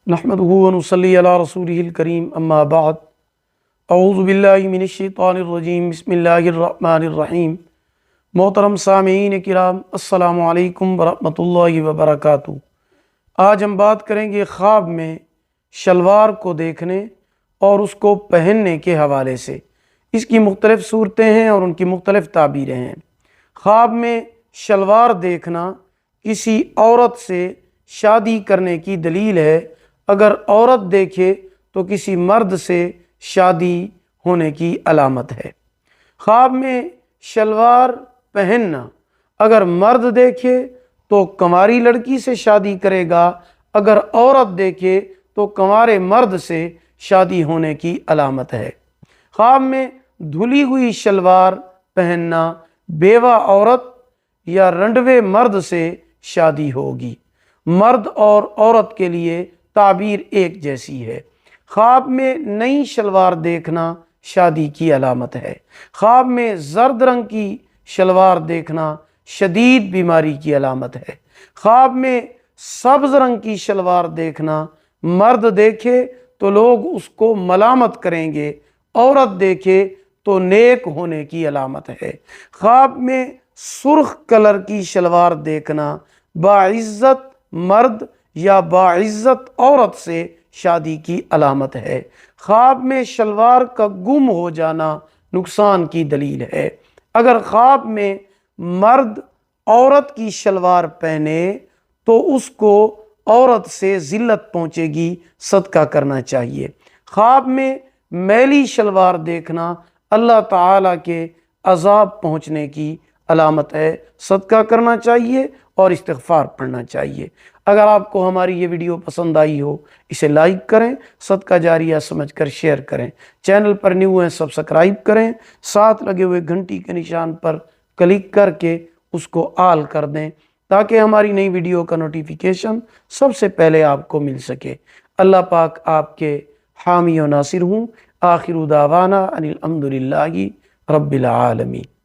نحمدہ ونصلی علی رسولہ الکریم اما بعد اعوذ باللہ من الشیطان الرجیم بسم اللہ الرحمن الرحیم۔ محترم سامعین کرام، السلام علیکم ورحمۃ اللہ وبرکاتہ۔ آج ہم بات کریں گے خواب میں شلوار کو دیکھنے اور اس کو پہننے کے حوالے سے۔ اس کی مختلف صورتیں ہیں اور ان کی مختلف تعبیریں ہیں۔ خواب میں شلوار دیکھنا کسی عورت سے شادی کرنے کی دلیل ہے۔ اگر عورت دیکھے تو کسی مرد سے شادی ہونے کی علامت ہے۔ خواب میں شلوار پہننا اگر مرد دیکھے تو کنواری لڑکی سے شادی کرے گا، اگر عورت دیکھے تو کنوارے مرد سے شادی ہونے کی علامت ہے۔ خواب میں دھلی ہوئی شلوار پہننا بیوہ عورت یا رنڈوے مرد سے شادی ہوگی۔ مرد اور عورت کے لیے تعبیر ایک جیسی ہے۔ خواب میں نئی شلوار دیکھنا شادی کی علامت ہے۔ خواب میں زرد رنگ کی شلوار دیکھنا شدید بیماری کی علامت ہے۔ خواب میں سبز رنگ کی شلوار دیکھنا مرد دیکھے تو لوگ اس کو ملامت کریں گے، عورت دیکھے تو نیک ہونے کی علامت ہے۔ خواب میں سرخ کلر کی شلوار دیکھنا باعزت مرد یا باعزت عورت سے شادی کی علامت ہے۔ خواب میں شلوار کا گم ہو جانا نقصان کی دلیل ہے۔ اگر خواب میں مرد عورت کی شلوار پہنے تو اس کو عورت سے ذلت پہنچے گی، صدقہ کرنا چاہیے۔ خواب میں میلی شلوار دیکھنا اللہ تعالیٰ کے عذاب پہنچنے کی علامت ہے، صدقہ کرنا چاہیے اور استغفار پڑھنا چاہیے۔ اگر آپ کو ہماری یہ ویڈیو پسند آئی ہو اسے لائک کریں، صدقہ جاریہ سمجھ کر شیئر کریں۔ چینل پر نیو ہیں سبسکرائب کریں، ساتھ لگے ہوئے گھنٹی کے نشان پر کلک کر کے اس کو آل کر دیں تاکہ ہماری نئی ویڈیو کا نوٹیفیکیشن سب سے پہلے آپ کو مل سکے۔ اللہ پاک آپ کے حامی و ناصر ہوں۔ آخر دعوانا ان الحمد للہ رب العالمین۔